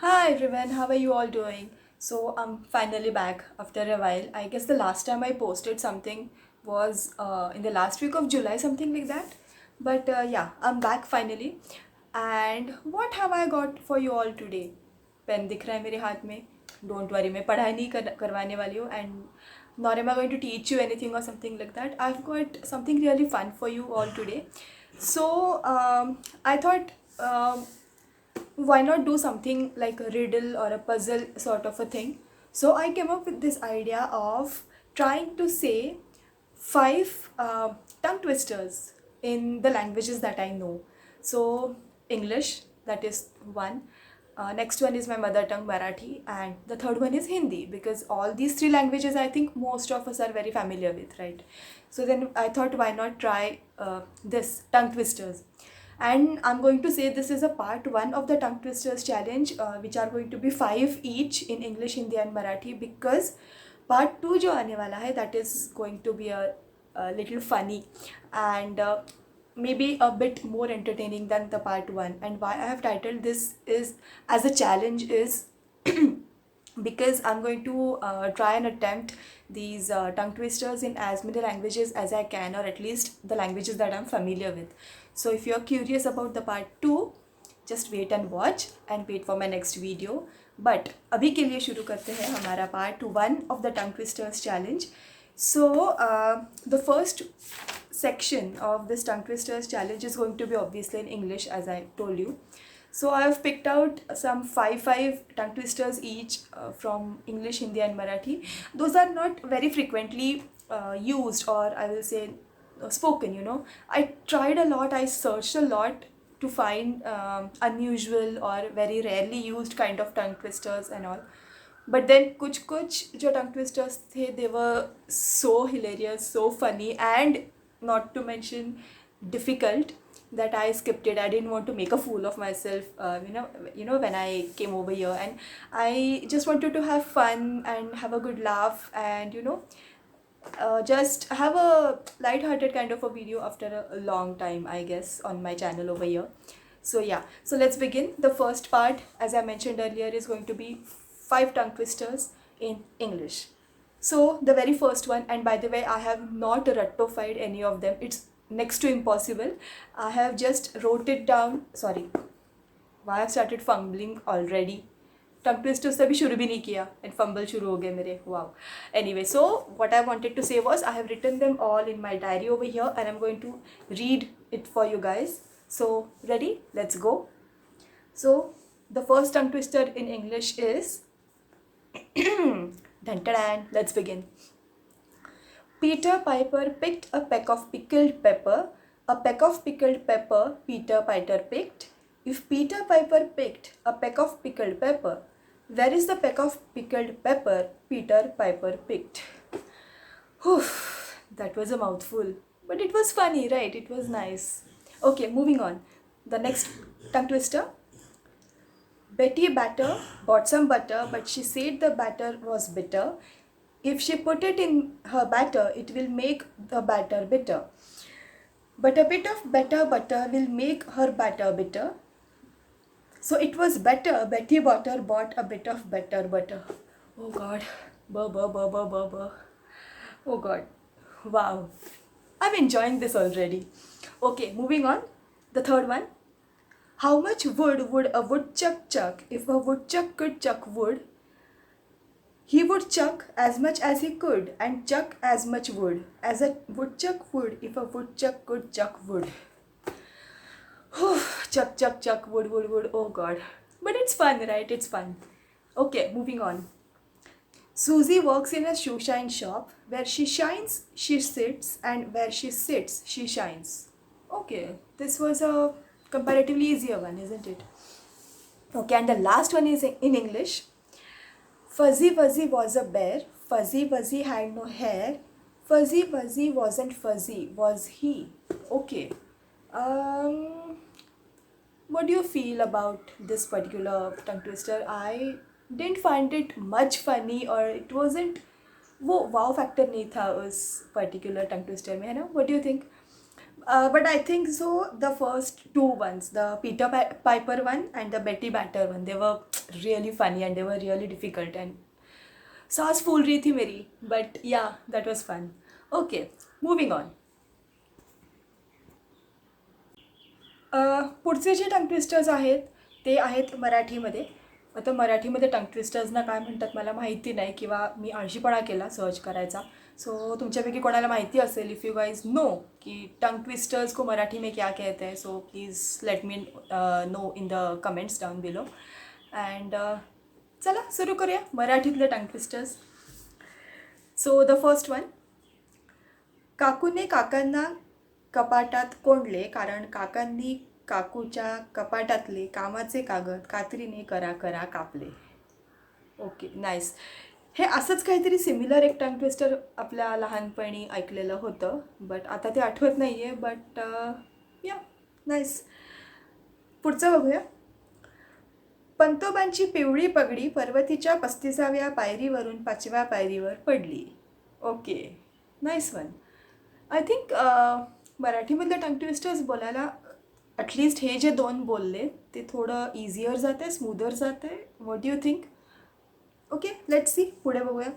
Hi everyone, how are you all doing? So I'm finally back after a while. I guess the last time I posted something was in the last week of July, something like that. But yeah, I'm back finally. And what have I got for you all today? Pen दिख रहा है मेरे हाथ में. Don't worry, मैं पढ़ाई नहीं करवाने वाली हूँ and nor am I going to teach you anything or something like that. I've got something really fun for you all today. So I thought why not do something like a riddle or a puzzle sort of a thing. So I came up with this idea of trying to say five tongue twisters in the languages that I know. So English, that is one. Next one is my mother tongue Marathi, and the third one is Hindi, because all these three languages I think most of us are very familiar with, right? So then I thought, why not try this tongue twisters? And I'm going to say this is a part one of the tongue twisters challenge, which are going to be five each in English, Hindi, and Marathi. Because part two जो आने वाला है, that is going to be a little funny and maybe a bit more entertaining than the part one. And why I have titled this is as a challenge is because I'm going to try and attempt these tongue twisters in as many languages as I can, or at least the languages that I'm familiar with. So if you're curious about the part 2, just wait and watch and wait for my next video. But अभी के लिए शुरू करते हैं हमारा part 1 of the tongue twisters challenge. So the first section of this tongue twisters challenge is going to be obviously in English, as I told you. So I have picked out some five tongue twisters each from English, Hindi, and Marathi. Those are not very frequently used, or I will say spoken. I tried a lot. I searched a lot to find unusual or very rarely used kind of tongue twisters and all. But then कुछ जो tongue twisters थे, they were so hilarious, so funny, and not to mention difficult, that I skipped it. I didn't want to make a fool of myself, when I came over here, and I just wanted to have fun and have a good laugh, and just have a light-hearted kind of a video after a long time, I guess, on my channel over here. So yeah, so let's begin. The first part, as I mentioned earlier, is going to be five tongue twisters in English. So the very first one, and by the way, I have not ratified any of them. It's next to impossible. I have just wrote it down. Sorry, why I've started fumbling already. Tongue twister से भी शुरू भी नहीं किया and fumble शुरू हो गए मेरे. Wow. Anyway, so what I wanted to say was I have written them all in my diary over here, and I'm going to read it for you guys. So ready? Let's go. So the first tongue twister in English is dun, dun, dun. Let's begin. Peter Piper picked a peck of pickled pepper. A peck of pickled pepper Peter Piper picked. If Peter Piper picked a peck of pickled pepper, where is the peck of pickled pepper Peter Piper picked? Whew, that was a mouthful. But it was funny, right? It was nice. Okay, moving on. The next tongue twister. Betty Batter bought some butter, but she said the batter was bitter. If she put it in her batter, it will make the batter bitter. But a bit of better butter will make her batter bitter. So it was better Betty Butter bought a bit of better butter. Oh God. Burr, burr, burr, burr, burr, burr. Oh God. Wow. I'm enjoying this already. Okay, moving on. The third one. How much wood would a woodchuck chuck if a woodchuck could chuck wood? He would chuck as much as he could and chuck as much wood as a woodchuck would if a woodchuck could chuck wood. Chuck, chuck, chuck, wood, wood, wood. Oh God. But it's fun, right? It's fun. Okay, moving on. Susie works in a shoe shine shop. Where she shines, she sits, and where she sits, she shines. Okay, this was a comparatively easier one, isn't it? Okay, and the last one is in English. Fuzzy Wuzzy was a bear. Fuzzy Wuzzy had no hair. Fuzzy Wuzzy wasn't fuzzy, was he? Okay. What do you feel about this particular tongue twister? I didn't find it much funny, or it wasn't वो wow factor नहीं था उस particular tongue twister में, है ना? What do you think? But I think so the first two ones, the Peter Piper one and the Betty Batter one, they were really funny and they were really difficult and सांस फूल रही थी मेरी, but yeah that was fun. Okay, moving on. पुढचे जे टंग twisters आहेत ते आहेत मराठीमध्ये. आता मराठीमध्ये टंग ट्विस्टर्सना काय म्हणतात मला माहिती नाही, किंवा मी आळशीपणा केला सर्च करायचा. सो तुमच्यापैकी कोणाला माहिती असेल, इफ यू गाइज नो की टंग ट्विस्टर्स को मराठी में क्या कहते हैं, so please let me know in the comments down below. And चला सुरू करूया मराठीतले tongue twisters. So the first one. काकूने काकांना कपाटात कोंडले कारण काकांनी काकूच्या कपाटातले कामाचे कागद कात्रीने करा करा कापले. Okay, nice. हे असंच काहीतरी सिमिलर एक टंग ट्विस्टर आपल्या लहानपणी ऐकलेलं होतं, बट आता ते आठवत नाही आहे. बट या, नाईस. पुढचं बघूया. पंतोबांची पिवळी पगडी पर्वतीच्या 35व्या पायरीवरून 5व्या पायरीवर पडली. Okay, nice one. I think मराठीमधले टंग ट्विस्टर्स बोलायला ॲटलिस्ट हे जे दोन बोलले ते थोडं इझियर जातं आहे, स्मूदर जातं आहे. What do you think? Okay, let's see. पुढे बघूया.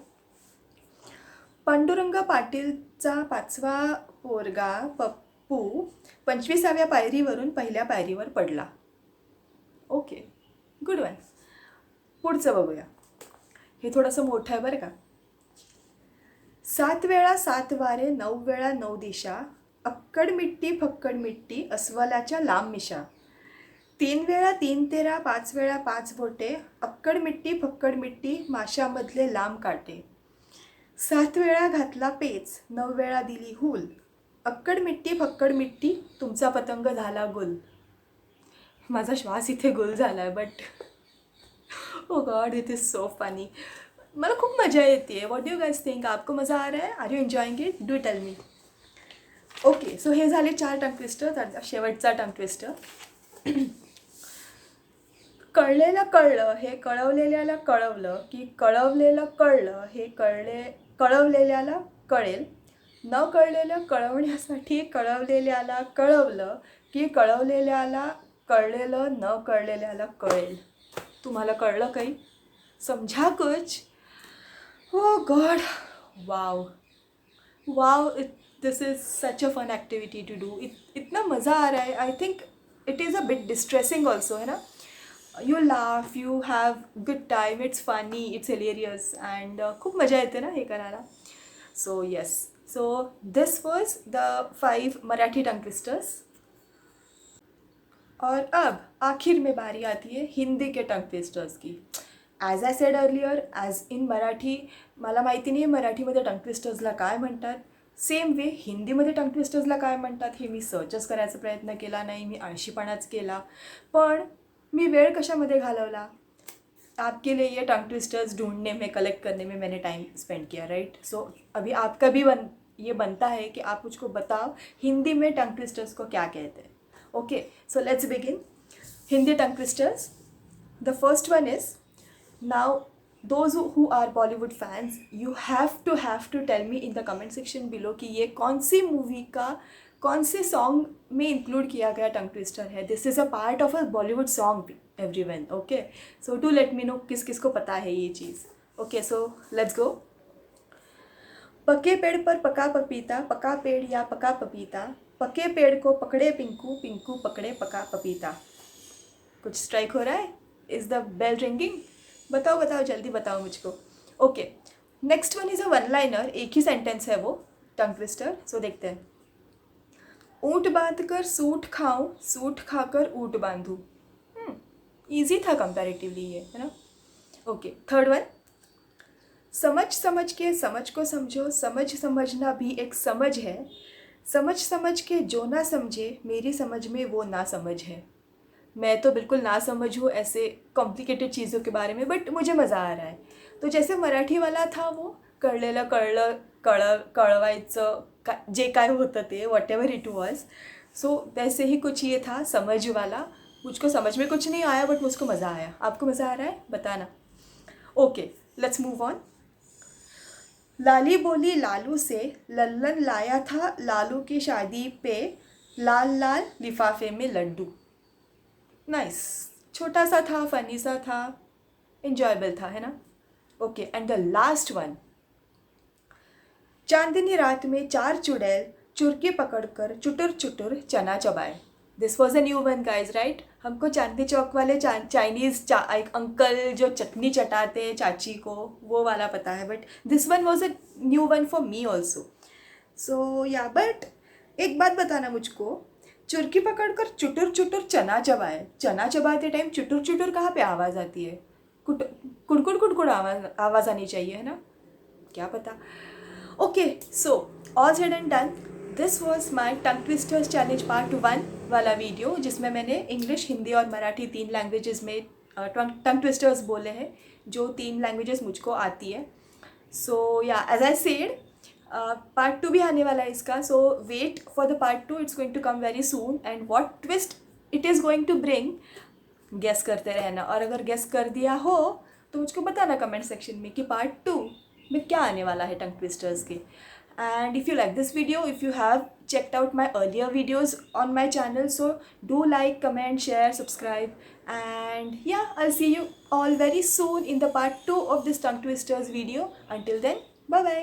पांडुरंग पाटीलचा 5वा पोरगा पप्पू 25व्या पायरीवरून 1ल्या पायरीवर पडला. Okay, good one. पुढचं बघूया. हे थोडंसं मोठं आहे बरं का. 7 वेळा 7 वारे 9 वेळा 9 दिशा अक्कड मिट्टी फक्कड मिट्टी अस्वलाच्या लांब मिशा. 3 वेळा 3 तेरा 5 वेळा 5 बोटे अक्कड मिट्टी फक्कड मिट्टी माशामधले लांब काटे. 7 वेळा घातला पेच 9 वेळा दिली हूल अक्कड मिट्टी फक्कड मिट्टी तुमचा पतंग झाला गुल. माझा श्वास इथे गुल झाला आहे, but oh god it is so funny. मला खूप मजा येते आहे. What do you guys think? आपको मजा आ रहा है? Are you enjoying it? Do tell me. Okay, so हे झाले 4 टंग ट्विस्टर. तर शेवटचा टंग ट्विस्टर. कळलेलं कळलं हे कळवलेल्याला कळवलं की कळवलेलं कळलं हे कळवलेल्याला कळेल. न कळलेलं कळवण्यासाठी कळवलेल्याला कळवलं की कळवलेल्याला कळलेलं न कळलेल्याला कळेल. तुम्हाला कळलं काही? समझा कुछ? Oh god, wow wow. This is such a fun activity to do. इतना मज़ा आ रहा है. I think it is a bit distressing also, है ना. You laugh, you have good time, it's funny, it's hilarious and खूप मजा येते ना हे करायला. So yes, so this was the 5 Marathi tongue twisters. और अब आखिर में बारी आती है हिंदी के टंग ट्विस्टर्स की. As I said earlier, as in Marathi, मला माहिती नाही आहे मराठीमध्ये टंग ट्विस्टर्सला काय म्हणतात. सेम वे हिंदीमध्ये टंग ट्विस्टर्सला काय म्हणतात हे मी सर्चच करायचा प्रयत्न केला नाही, मी आळशीपणाच केला. पण मी वेळ कशामध्ये घालवला? आपके लिए ये टंग ट्विस्टर्स ढूंढने में, कलेक्ट करने में मैंने टाइम स्पेंड किया, राइट. सो अभी आपका भी ये बनता है कि आप मुझको बताओ हिंदी में टंग ट्विस्टर्स को क्या कहते हैं. Okay, so let's begin. Hindi tongue twisters. The first one is, now those who are Bollywood fans, you have to tell me in the comment section below कि ये कौन सी मूवी का कौन से सॉन्ग में इंक्लूड किया गया टंग ट्विस्टर है. This is a part of a Bollywood song everyone. Okay, so do let me no किस किस को पता है ये चीज़. Okay, so let's go. पके पेड़ पर पका पपीता, पका पेड़ या पका पपीता, पके पेड़ को पकड़े पिंकू, पिंकू पकड़े पका पपीता. कुछ स्ट्राइक हो रहा है? Is the bell ringing? बताओ बताओ, जल्दी बताओ मुझको. Okay, next one is a one liner. एक ही सेंटेंस है वो टंग ट्विस्टर. सो देखते हैं. ऊँट बांध कर सूट खाऊं, सूट खाकर ऊँट बांधूं. ईजी था कंपैरेटिवली ये, है ना. Okay, third one. समझ समझ के समझ को समझो, समझ समझना भी एक समझ है. समझ समझ के जो ना समझे, मेरी समझ में वो ना समझ है. मैं तो बिल्कुल ना समझ हूँ ऐसे कॉम्प्लिकेटेड चीज़ों के बारे में, बट मुझे मज़ा आ रहा है. तो जैसे मराठी वाला था वो कळलेलं कळलं कळवायचं का जे काय होतं ते, वॉट एवर इट वॉज. सो वैसे ही कुछ ये था समझ वाला. मुझको समझ में कुछ नहीं आया, बट मुझको मज़ा आया. आपको मज़ा आ रहा है? बताना. Okay, let's move on. Lali बोली लालू से, लल्लन लाया था लालू की शादी पे लाल लाल लिफाफे में लड्डू. नाइस. छोटा सा था, फनी सा था, enjoyable था, है ना? Okay, and the last one. चांदनी रात में 4 चुड़ैल चुरकी पकड़कर चुटुर चुटुर चना चबाए. This was a new one guys, right? हमको चांदनी चौक वाले चाइनीज़ एक अंकल जो चटनी चटाते हैं चाची को, वो वाला पता है, but this one was a new one for me also. So yeah, but एक बात बताना मुझको, चुरकी पकड़कर चुटुर चुटुर चना चबाए. चना चबाते टाइम चुटुर चुटुर कहाँ पे आवाज़ आती है? कुड़कुड़ कुड़कुड़ आवाज़ आनी चाहिए, है ना? क्या पता. Okay, so all said and done, this was my tongue twisters challenge part 1 वाला वीडियो, जिसमें मैंने इंग्लिश, हिंदी और मराठी 3 लैंग्वेजेस में टंग ट्विस्टर्स बोले हैं, जो 3 लैंग्वेजेस मुझको आती है. सो या, एज आई सेड, पार्ट 2 भी आने वाला है इसका. So wait for the part 2, it's going to come very soon. And what twist it is going to bring, guess करते रहना. और अगर गेस कर दिया हो तो मुझको बताना कमेंट सेक्शन में कि पार्ट 2 में क्या आने वाला है टंग ट्विस्टर्स के. And if you like this video, if you have checked out my earlier videos on my channel, so do like, comment, share, subscribe, and yeah, I'll see you all very soon in the part 2 of this tongue twisters video. Until then, bye bye.